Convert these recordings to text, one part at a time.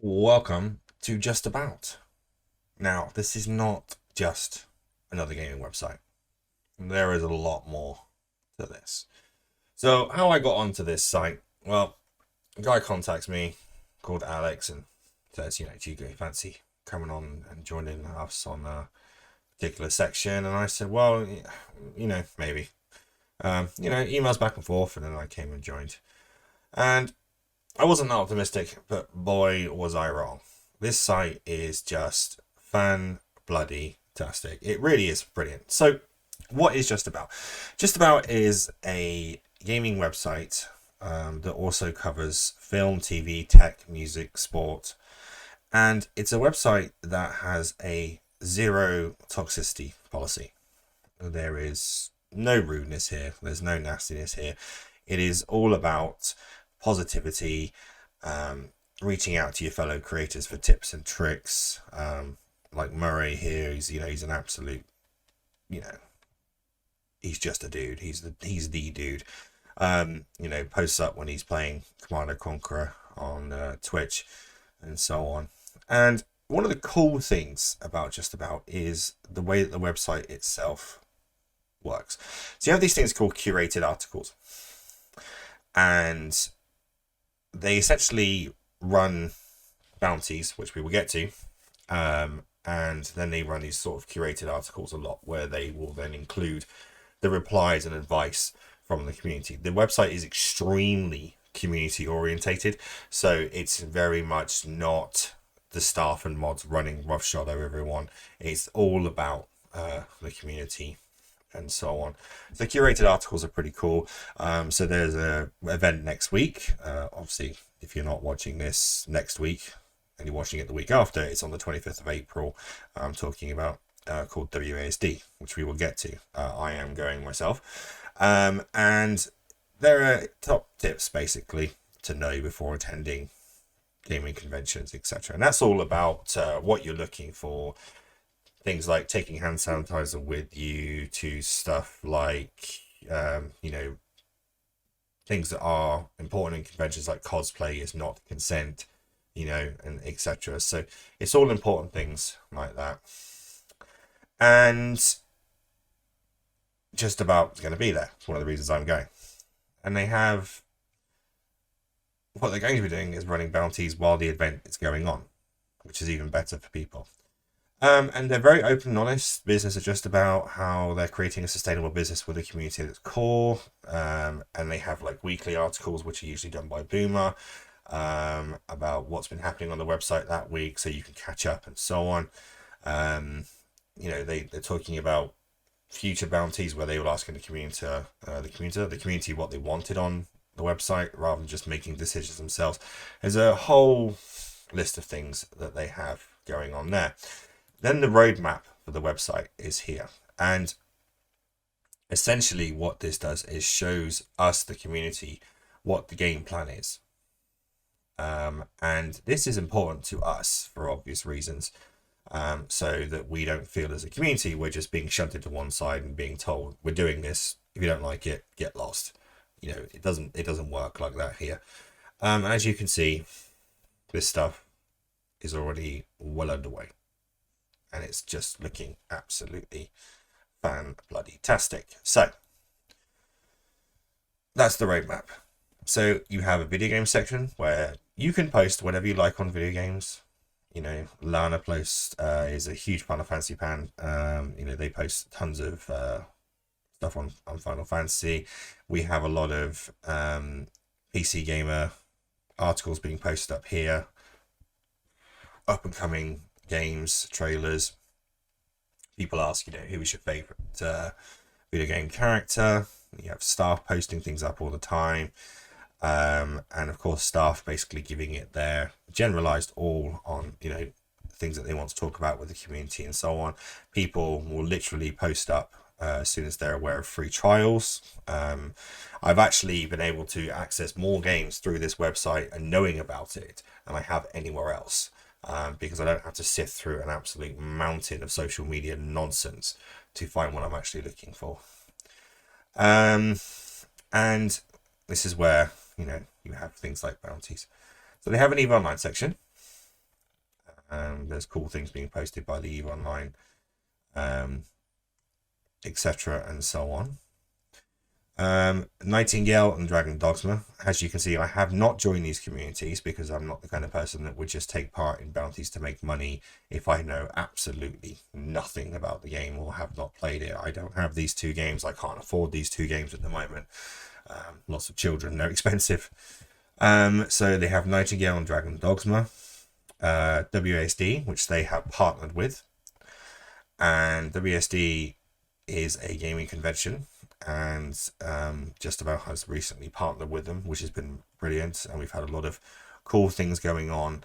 Welcome to Just About. Now, this is not just another gaming website. There is a lot more to this. So, how I got onto this site? Well, a guy contacts me called Alex and says, do you fancy coming on and joining us on a particular section? And I said, well, maybe. Emails back and forth, and then I came and joined. And I wasn't that optimistic, but boy, was I wrong. This site is just fan bloody tastic. It really is brilliant. So, what is Just About? Just About is a gaming website that also covers film, TV, tech, music, sport, and it's a website that has a zero toxicity policy. There is no rudeness here. There's no nastiness here. It is all about positivity, reaching out to your fellow creators for tips and tricks. Like Murray here, he's an absolute, you know, he's just a dude. He's the dude. Posts up when he's playing Command and Conqueror on Twitch and so on. And one of the cool things about Just About is the way that the website itself works. So you have these things called curated articles, and they essentially run bounties, which we will get to, and then they run these sort of curated articles a lot, where they will then include the replies and advice from the community. The website is extremely community orientated, so it's very much not the staff and mods running roughshod over everyone. It's all about the community and so on. The curated articles are pretty cool. So there's a event next week. Obviously, if you're not watching this next week and you're watching it the week after, it's on the 25th of April. I'm talking about called WASD, which we will get to. I am going myself. And there are top tips basically to know before attending gaming conventions, etc. And that's all about what you're looking for. Things like taking hand sanitizer with you, to stuff like, things that are important in conventions like cosplay is not consent, and etc. So it's all important things like that. And Just About going to be there. It's one of the reasons I'm going. And they have, what they're going to be doing is running bounties while the event is going on, which is even better for people. And they're very open and honest. Business are Just About how they're creating a sustainable business with a community at its core. And they have like weekly articles, which are usually done by Boomer, about what's been happening on the website that week, so you can catch up and so on. They're talking about future bounties where they will ask the community what they wanted on the website rather than just making decisions themselves. There's a whole list of things that they have going on there. Then the roadmap for the website is here. And essentially what this does is shows us, the community, what the game plan is. And this is important to us for obvious reasons, so that we don't feel as a community we're just being shunted to one side and being told we're doing this. If you don't like it, get lost. It doesn't work like that here. And as you can see, this stuff is already well underway. And it's just looking absolutely fan-bloody-tastic. So, that's the roadmap. So, you have a video game section where you can post whatever you like on video games. Lana Post is a huge Final Fantasy fan. They post tons of stuff on Final Fantasy. We have a lot of PC Gamer articles being posted up here. Up and coming games, trailers. People ask, who is your favorite video game character? You have staff posting things up all the time. And of course, staff basically giving it their generalized all on, things that they want to talk about with the community and so on. People will literally post up as soon as they're aware of free trials. I've actually been able to access more games through this website and knowing about it than I have anywhere else. Because I don't have to sift through an absolute mountain of social media nonsense to find what I'm actually looking for. And this is where, you have things like bounties. So they have an EVE Online section. There's cool things being posted by the EVE Online, etc. and so on. Nightingale and Dragon Dogma. As you can see, I have not joined these communities because I'm not the kind of person that would just take part in bounties to make money if I know absolutely nothing about the game or have not played it. I don't have these two games. I can't afford these two games at the moment. Lots of children, they're expensive. So they have Nightingale and Dragon Dogma, WASD, which they have partnered with. And WASD is a gaming convention, and Just About has recently partnered with them, which has been brilliant, and we've had a lot of cool things going on.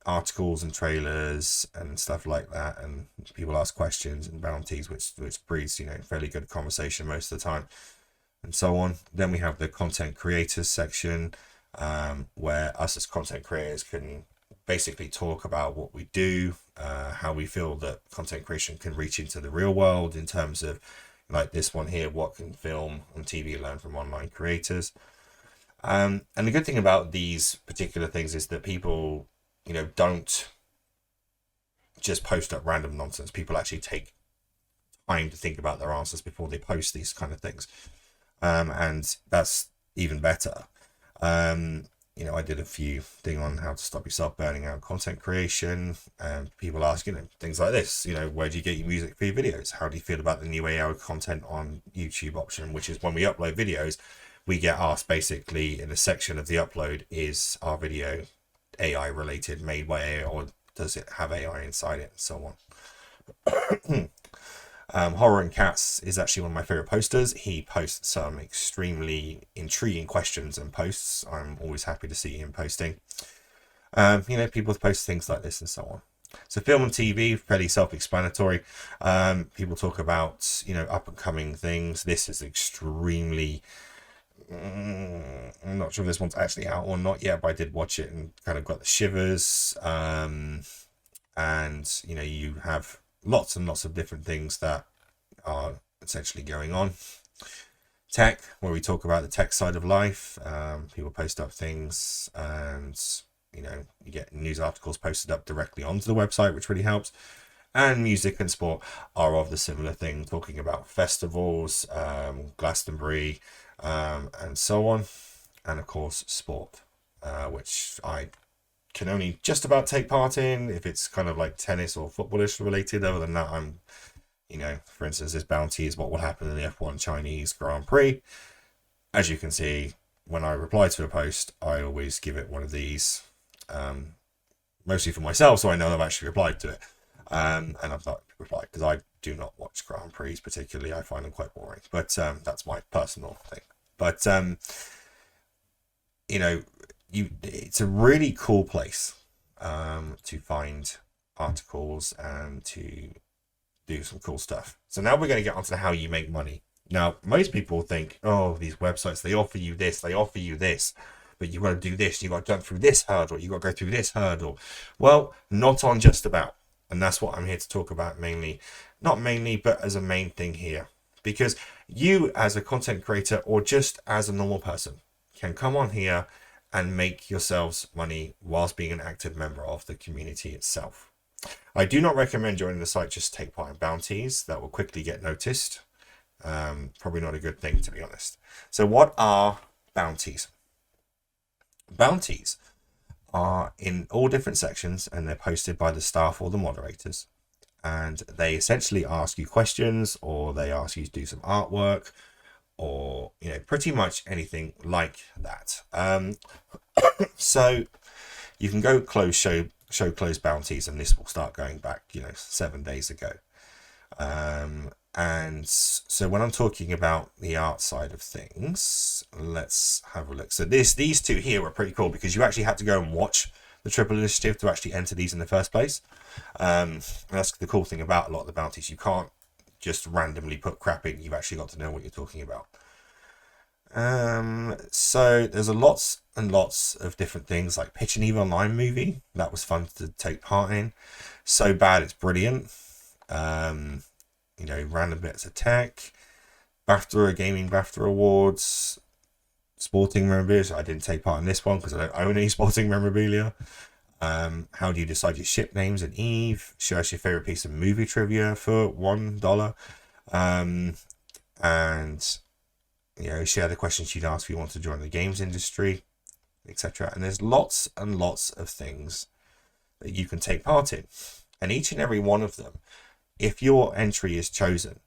Articles and trailers and stuff like that, and people ask questions and bounties, which breeds fairly good conversation most of the time, and so on. Then we have the content creators section, where us as content creators can basically talk about what we do, how we feel that content creation can reach into the real world in terms of, like this one here, what can film and TV learn from online creators. And the good thing about these particular things is that people, don't just post up random nonsense. People actually take time to think about their answers before they post these kind of things. And that's even better. I did a few things on how to stop yourself burning out content creation, and people ask, things like this, where do you get your music for your videos? How do you feel about the new AI content on YouTube option, which is when we upload videos, we get asked basically in a section of the upload, is our video AI related, made by AI, or does it have AI inside it, and so on. Horror and Cats is actually one of my favorite posters. He posts some extremely intriguing questions and posts. I'm always happy to see him posting. People post things like this and so on. So film and TV, fairly self-explanatory. People talk about, up and coming things. This is extremely, I'm not sure if this one's actually out or not yet, but I did watch it and kind of got the shivers. And, you have lots and lots of different things that are essentially going on. Tech, where we talk about the tech side of life. People post up things, and you get news articles posted up directly onto the website, which really helps. And music and sport are of the similar thing, talking about festivals, Glastonbury, and so on. And of course sport, which I can only just about take part in if it's kind of like tennis or footballish related. Other than that, I'm, for instance, this bounty is what will happen in the F1 Chinese Grand Prix. As you can see, when I reply to a post, I always give it one of these, mostly for myself, so I know I've actually replied to it. And I've not replied because I do not watch Grand Prix particularly. I find them quite boring, but that's my personal thing. But it's a really cool place to find articles and to do some cool stuff. So now we're going to get onto how you make money. Now, most people think, oh, these websites, they offer you this, but you've got to do this, you've got to jump through this hurdle, you've got to go through this hurdle. Well, not on Just About. And that's what I'm here to talk about mainly. Not mainly, but as a main thing here. Because you, as a content creator or just as a normal person, can come on here and make yourselves money whilst being an active member of the community itself. I do not recommend joining the site just to take part in bounties. That will quickly get noticed. Probably not a good thing, to be honest. So what are bounties? Bounties are in all different sections, and they're posted by the staff or the moderators. And they essentially ask you questions, or they ask you to do some artwork, or pretty much anything like that. So you can go show close bounties, and this will start going back 7 days ago. And so when I'm talking about the art side of things, let's have a look. So these two here are pretty cool because you actually had to go and watch the Triple Initiative to actually enter these in the first place. And that's the cool thing about a lot of the bounties. You can't just randomly put crap in. You've actually got to know what you're talking about. So there's lots and lots of different things, like Pitch an EVE Online movie. That was fun to take part in. So Bad It's Brilliant. Random bits of tech, BAFTA Gaming BAFTA Awards, sporting memorabilia. So I didn't take part in this one because I don't own any sporting memorabilia. How do you decide your ship names in Eve? Show us your favorite piece of movie trivia for $1. And share the questions you'd ask if you want to join the games industry, etc. And there's lots and lots of things that you can take part in, and each and every one of them, if your entry is chosen,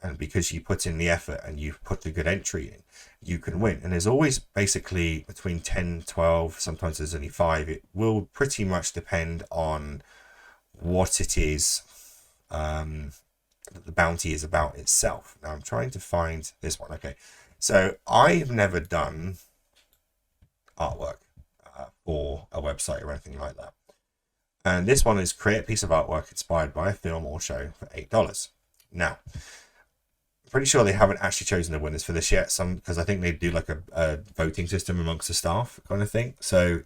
and because you put in the effort and you've put a good entry in, you can win. And there's always basically between 10, 12, sometimes there's only 5. It will pretty much depend on what it is that the bounty is about itself. Now I'm trying to find this one. Okay, so I've never done artwork for a website or anything like that. And this one is create a piece of artwork inspired by a film or show for $8. Now, I'm pretty sure they haven't actually chosen the winners for this yet. Because I think they do like a voting system amongst the staff kind of thing. So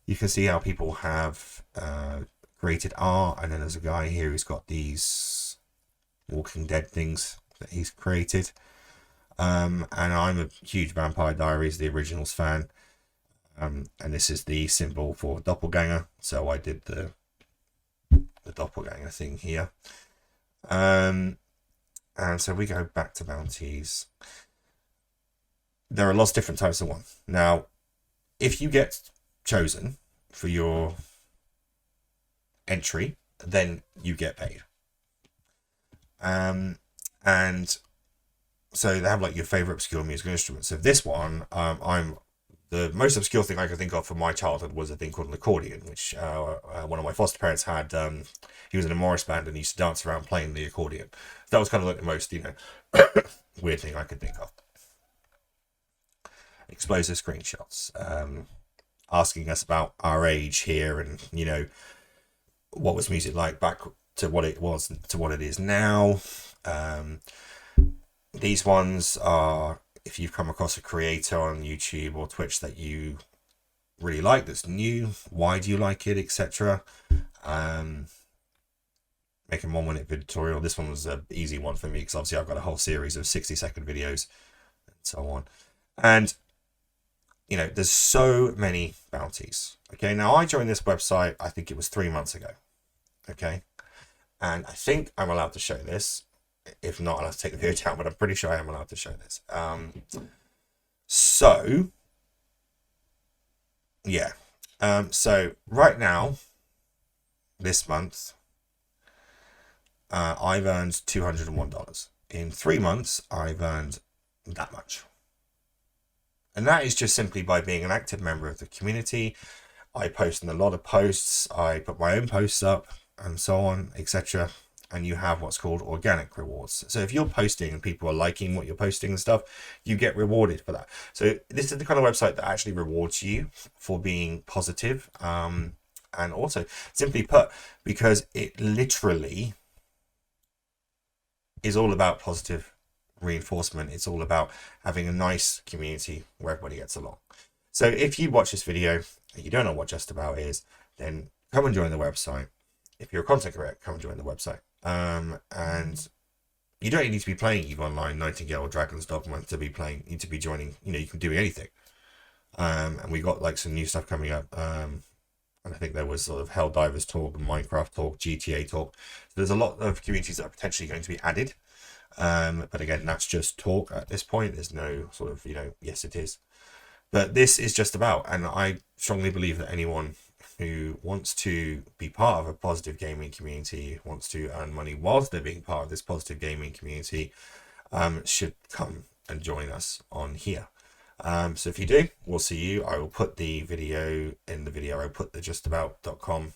you can see how people have created art, and then there's a guy here who's got these Walking Dead things that he's created. And I'm a huge Vampire Diaries, the originals fan. And this is the symbol for doppelganger, so I did the doppelganger thing here. And so we go back to bounties. There are lots of different types of one. Now, if you get chosen for your entry, then you get paid. And so they have like your favorite obscure musical instruments. So this one, the most obscure thing I could think of from my childhood was a thing called an accordion, which one of my foster parents had. He was in a Morris band and he used to dance around playing the accordion. So that was kind of like the most, weird thing I could think of. Explosive screenshots, asking us about our age here, and what was music like back to what it was to what it is now. These ones are, if you've come across a creator on YouTube or Twitch that you really like, that's new, why do you like it, etc. Make a 1-minute video tutorial. This one was an easy one for me because obviously I've got a whole series of 60-second videos and so on. And there's so many bounties. Okay, now I joined this website, I think it was 3 months ago. Okay, and I think I'm allowed to show this. If not, I'll have to take the video down, but I'm pretty sure I am allowed to show this. So right now, this month, I've earned $201. In 3 months, I've earned that much. And that is just simply by being an active member of the community. I post in a lot of posts, I put my own posts up, and so on, etc. And you have what's called organic rewards. So if you're posting and people are liking what you're posting and stuff, you get rewarded for that. So this is the kind of website that actually rewards you for being positive. And also, simply put, because it literally is all about positive reinforcement. It's all about having a nice community where everybody gets along. So if you watch this video and you don't know what Just About is, then come and join the website. If you're a content creator, come and join the website. And you don't need to be playing EVE Online, Nightingale, or Dragon's Dogma to be playing. You need to be joining. You can do anything. And we got like some new stuff coming up. And I think there was sort of Helldivers talk, Minecraft talk, GTA talk. So there's a lot of communities that are potentially going to be added. But again, that's just talk at this point. There's no sort of, yes, it is. But this is Just About. And I strongly believe that anyone who wants to be part of a positive gaming community, wants to earn money whilst they're being part of this positive gaming community, should come and join us on here. So if you do, we'll see you. I will put the video in the video. I'll put the justabout.com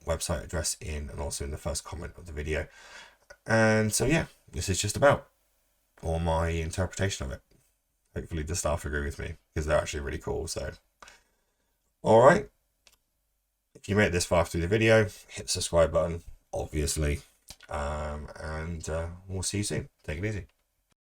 website address in, and also in the first comment of the video. And so yeah, this is Just About, or my interpretation of it. Hopefully the staff agree with me, because they're actually really cool. So all right, if you made it this far through the video, hit the subscribe button, obviously, and we'll see you soon. Take it easy.